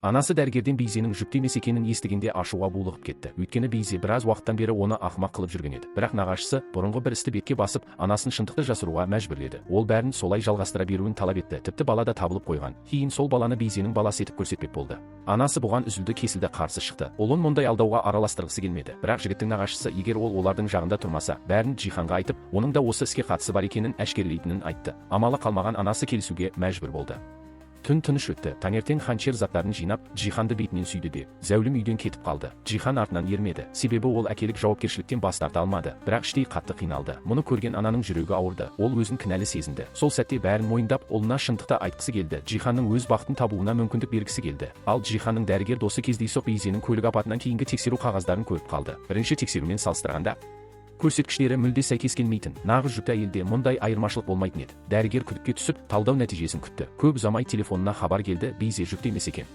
Анасы дәрігерден Бейзенің жүкті емес екенін естігенде ашуға булығып кетті. Өйткені Бейзе біраз уақыттан бері оны ақымақ қылып жүрген еді. Бірақ нағашысы бұрынғы бір істі бетке басып, анасын шындықты жасыруға мәжбүрледі. Ол бәрін солай жалғастыра беруін талап етті. Тіпті бала да табылып қойған. Кейін сол баланы Бейзенің баласы етіп көрсетпек болды. Анасы бұған үзілді-кесілді қарсы шықты. Ұлын мұндай алдауға араластырғысы келмеді. Бірақ жігіттің нағашысы егер ол олардың жағында тұрмаса, бәрін Джиханға айтып, оның да осы іске қатысы бар екенін әшкерелейтінін айтты. Амалы қалмаған анасы келісуге мәжбүр болды. Түн тыныш өтті. Таңертең Ханчер заттарын жинап, Джиханды бетінен сүйді де, зәулім үйден кетіп қалды. Джихан артынан ермеді. Себебі ол әкелік жауапкершіліктен бас тарта алмады. Бірақ іштей қатты қиналды. Мұны көрген ананың жүрегі ауырды. Ол өзін кінәлі сезінді. Сол сәтте бәрін мойындап, ұлына шындықты айтқысы келді. Джиханның өз бақытын табуына мүмкіндік бергісі келді. Ал Джиханның дәрігер досы кездейсоқ Бейзенің көлік апатынан кейінгі тексеру қағаздарын көріп қалды. Бірінші тексерумен салыстырғанда көрсеткіштері мүлде сәйкес келмейтін. Нағыз жүкті әйелде мұндай айырмашылық болмайтын еді. Дәрігер күдікке түсіп, талдау нәтижесін күтті. Көп ұзамай телефонына хабар келді, Бейзе жүкті емес екен.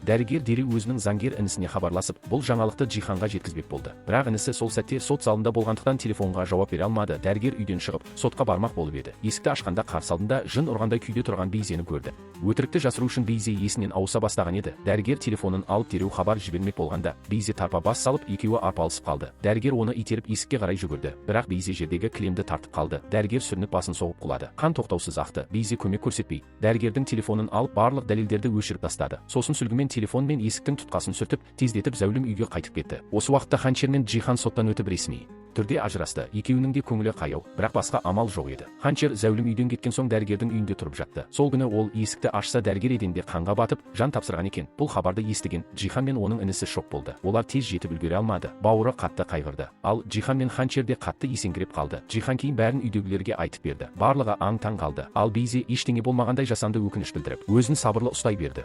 Дәрігер дереу өзінің заңгер інісіне хабарласып, бұл жаңалықты Джиханға жеткізбек болды. Бірақ інісі сол сәтте сот залында болғандықтан телефонға жауап бере алмады. Дәрігер үйден шығып, сотқа бармақ болып еді. Есікті ашқанда қарсы алдында жын ұрғандай күйде тұрған Бейзені көрді. Өтірікті жасыру үшін Бейзе есінен ауыса бастаған еді. Дәрігер телефонын алып дереу хабар жібермек болғанда, Бейзе тарпа бас салып, екеуі арпалысып қалды. Дәрігер оны итеріп есікке қарай жүгірді. Бірақ Бейзе жердегі кілемді тартып қалды. Дәрігер сүрініп басын соғып құлады. Қан тоқтаусыз ақты. Бейзе көмек көрсетпей, дәрігердің телефонын алып барлық дәлелдерді өшіріп тастады. Сосын сүлгімен телефон мен есіктің тұтқасын сүртіп, тездетіп зәулім үйге қайтып кетті. Осы уақытта Ханчер мен Джихан соттан өтіп ресми түрде ажырасты. Екеуінің де көңілі қаяу, бірақ басқа амал жоқ еді. Ханчер зәулім үйден кеткен соң дәрігердің үйінде тұрып жатты. Сол күні ол есікті ашса дәрігер еденде қанға батып, жан тапсырған екен. Бұл хабарды естіген Джихан мен оның інісі шок болды. Олар тез жетіп үлгере алмады. Бауыры қатты қайғырды. Ал Джихан мен Ханчер де қатты есеңгіреп қалды. Джихан кейін бәрін үйдегілерге айтып берді. Барлығы аң-таң қалды. Ал Бейзе ештеңе болмағандай жасанды өкініш білдіріп, өзін сабырлы ұстай берді.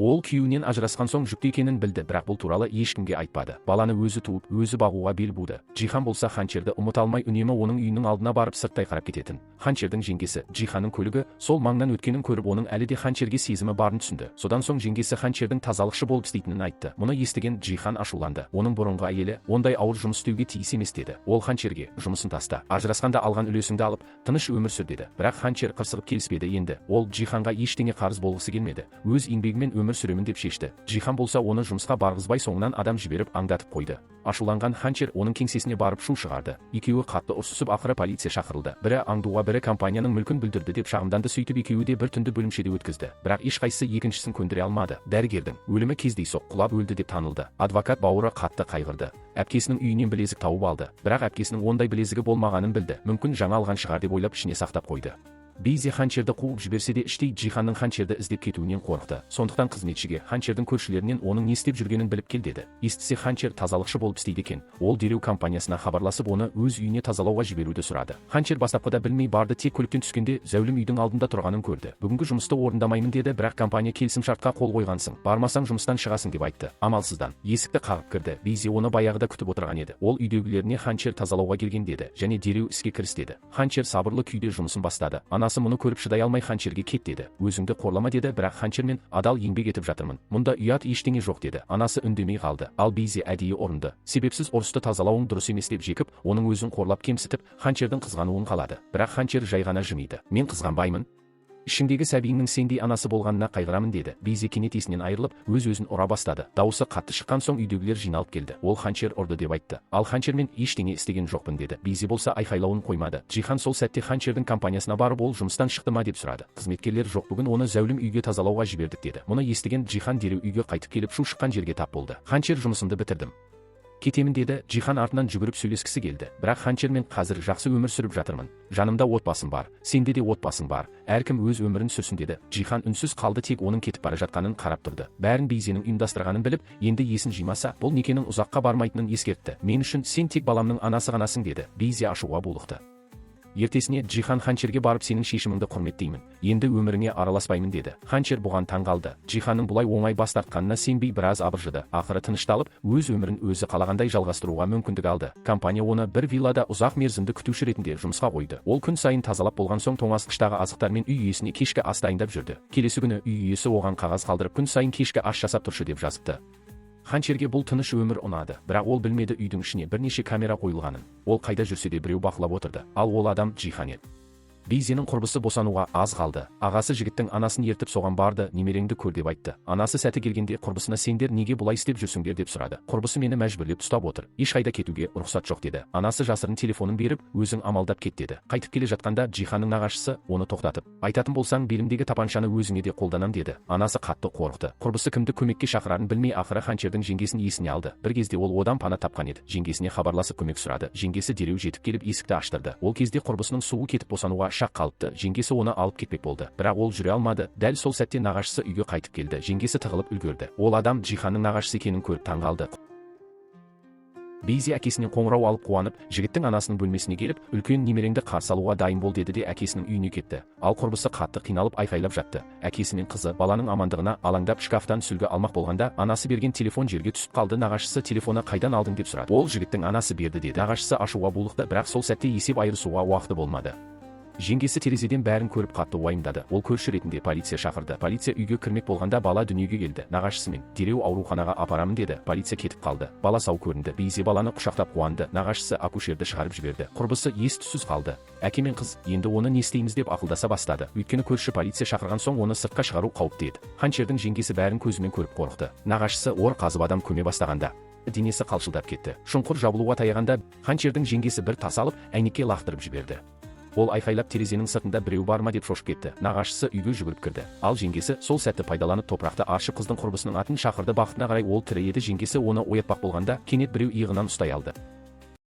Ол күйеуінен ажырасқан соң жүкті екенін білді, бірақ бұл туралы ешкімге айтпады. Баланы өзі туып, өзі бағуға бел буды. Джихан болса Ханчерді ұмыта алмай үнемі оның үйінің алдына барып сырттай қарап кететін. Ханчердің жеңгесі Джиханның көлігі сол маңнан өткенін көріп, оның әлі де Ханчерге сезімі барын түсінді. Содан соң жеңгесі Ханчердің тазалықшы болып істейтінін айтты. Мұны естіген Джихан ашуланды. Оның бұрынғы әйелі ондай ауыр жұмыс істеуге тиіс емес деді. Ол Ханчерге жұмысын таста, ажырасқанда алған үлесіңді алып, тыныш өмір сүр деді. Бірақ Ханчер қырсығып келіспеді. Енді ол Джиханға ештеңе қарыз болғысы келмеді. Өз еңбегімен өмір сүремін деп шешті. Джихан болса оны жұмысқа барғызбай соңынан адам жіберіп аңдатып қойды. Ашуланған Ханчер оның кеңсесіне барып шу шығарды. Екеуі қатты ұрсысып, ақыры полиция шақырылды. Бірі аңдуға, бірі компанияның мүлкін бүлдірді деп шағымданды. Сөйтіп екеуі де бір түнді бөлімшеде өткізді. Бірақ ешқайсысы екіншісін көндіре алмады. Дәрігердің өлімі кездейсоқ құлап өлді деп танылды. Адвокат бауыры қатты қайғырды. Әпкесінің үйінен білезік тауып алды. Бірақ әпкесінің ондай білезігі болмағанын білді. Мүмкін жаңа алған шығар деп ойлап ішіне сақтап қойды. Бейзе Ханчерді қуып жіберсе де іштей Джиханның Ханчерді іздеп кетуінен қорықты. Сондықтан қызметшіге Ханчердің көршілерінен оның не істеп жүргенін біліп кел деді. Естісе Ханчер тазалықшы болып істейді екен. Ол дереу компаниясына хабарласып, оны өз үйіне тазалауға жіберуді сұрады. Ханчер бастапқыда білмей барды, тек көліктен түскенде зәулім үйдің алдында тұрғанын көрді. Бүгінгі жұмысты орындамаймын деді, бірақ компания келісімшартқа қол қойғансың, бармасаң жұмыстан шығасың деп айтты. Амалсыздан есікті қағып кірді. Бейзе оны баяғыда күтіп отырған еді. Ол үйдегілеріне Ханчер тазалауға келген деді және дереу іске кіріс деді. Ханчер сабырлы күйде жұмысын бастады. Анасы мұны көріп шыдай алмай Ханчерге кет деді. Өзіңді қорлама деді, бірақ Ханчер мен адал еңбек етіп жатырмын. Мұнда ұят ештеңе жоқ деді. Анасы үндемей қалды. Ал Бейзе әдейі ұрынды. Себепсіз ұрысты тазалауың дұрыс емес деп жекіп, оның өзін қорлап кемсітіп, Ханчердің қызғануын қалады. Бірақ Ханчер жай ғана жымиды. Мен қызғанбаймын. Ішіңдегі сәбиіңнің сендей анасы болғанына қайғырамын деді. Бейзе кенет есінен айырылып, өз-өзін ұра бастады. Дауысы қатты шыққан соң үйдегілер жиналып келді. Ол Ханчер ұрды деп айтты. Ал Ханчер мен ештеңе істеген жоқпын деді. Бейзе болса айқайлауын қоймады. Джихан сол сәтте Ханчердің компаниясына барып, ол жұмыстан шықты ма деп сұрады. Қызметкерлер жоқ, бүгін оны зәулім үйге тазалауға жібердік деді. Мұны естіген Джихан дереу үйге қайтып келіп шу шыққан жерге тап болды. Ханчер жұмысымды бітірдім, кетемін деді. Джихан артынан жүгіріп сөйлескісі келді. Бірақ Ханчер мен қазір жақсы өмір сүріп жатырмын. Жанымда отбасым бар, сенде де отбасың бар. Әркім өз өмірін сүрсін деді. Джихан үнсіз қалды, тек оның кетіп бара жатқанын қарап тұрды. Бәрін Бейзенің ұйымдастырғанын біліп, енді есін жимаса, бұл некенің ұзаққа бармайтынын ескертті. Мен үшін сен тек баламның анасы ғанасың деді. Бейзе ашуға булықты. Ертесіне Джихан Ханчерге барып, сенің шешіміңді құрметтеймін, енді өміріңе араласпаймын деді. Ханчер бұған таң қалды. Джиханның бұлай оңай бас тартқанына сенбей біраз абыржыды. Ақыры тынышталып, өз өмірін өзі қалағандай жалғастыруға мүмкіндік алды. Компания оны бір виллада ұзақ мерзімді күтуші ретінде жұмысқа қойды. Ол күн сайын тазалап болған соң тоңазытқыштағы азықтармен үй иесіне кешкі ас дайындап жүрді. Келесі күні үй иесі оған қағаз қалдырып, күн сайын кешкі ас жасап тұршы деп жазыпты. Ханчерге бұл тыныш өмір ұнады, бірақ ол білмеді үйдің ішіне бірнеше камера қойылғанын. Ол қайда жүрсе де біреу бақылап отырды. Ал ол адам Джихан еді. Бейзенің құрбысы босануға аз қалды. Ағасы жігіттің анасын ертіп соған барды, немереңді көр деп айтты. Анасы сәті келгенде құрбысына сендер неге бұлай істеп жүрсіңдер деп сұрады. Құрбысы мені мәжбүрлеп ұстап отыр. Ешқайда кетуге рұқсат жоқ деді. Анасы жасырын телефонын беріп, өзің амалдап кет деді. Қайтып келе жатқанда Джиханның нағашысы оны тоқтатып, айтатын болсаң белімдегі тапаншаны өзіңе де қолданам деді. Анасы қатты қорықты. Құрбысы кімді көмекке шақырарын білмей ақыры Ханчердің жеңгесін есіне алды. Bir кезде ол одан пана тапқан еді. Жеңгесіне хабарласып көмек сұрады. Жеңгесі дереу жетіп келіп есікті аштырды. Ол кезде құрбысының суы кетіп босануға шақ қалыпты. Жеңгесі оны алып кетпек болды. Бірақ ол жүре алмады. Дәл сол сәтте нағашысы үйге қайтып келді. Жеңгесі тығылып үлгерді. Ол адам Джиханның нағашысы екенін көріп таң қалды. Бейзи әкесінен қоңырау алып қуанып, жігіттің анасының бөлмесіне келіп, үлкен немереңді қарсы алуға дайын бол деді де әкесінің үйіне кетті. Ал құрбысы қатты қиналып айқайлап жатты. Әкесі мен қызы баланың амандығына алаңдап шкафтан сүлгі алмақ болғанда, анасы берген телефон жерге түсіп қалды. Нағашысы телефоны қайдан алдың деп сұрады. Ол жігіттің анасы берді деді. Нағашысы ашуға булықты, бірақ сол сәтте есеп айырысуға уақыты болмады. Жеңгесі терезеден бәрін көріп қатты уайымдады. Ол көрші ретінде полиция шақырды. Полиция үйге кірмек болғанда бала дүниеге келді. Нағашысымен дереу ауруханаға апарамын деді. Полиция кетіп қалды. Бала сау көрінді. Бейзе баланы құшақтап қуанды. Нағашысы акушерді шығарып жіберді. Құрбысы ес-түссіз қалды. Әке мен қыз енді оны не істейміз деп ақылдаса бастады. Өйткені көрші полиция шақырған соң оны сыртқа шығару қауіпті еді. Ханчердің жеңгесі бәрін көзімен көріп қорықты. Нағашысы ор қазып адам көме бастағанда денесі қалшылдап кетті. Шұңқыр жабылуға таяғанда Ханчердің жеңгесі бір тас алып әйнекке лақтырып жіберді. Ол айқайлап терезенің сыртында біреу бар ма деп шошып кетті. Нағашысы үйге жүгіріп кірді. Ал жеңгесі сол сәтті пайдаланып топырақты аршып қыздың құрбысының атын шақырды. Бақытына қарай ол тірі еді. Жеңгесі оны оятпақ болғанда кенет біреу иығынан ұстай алды.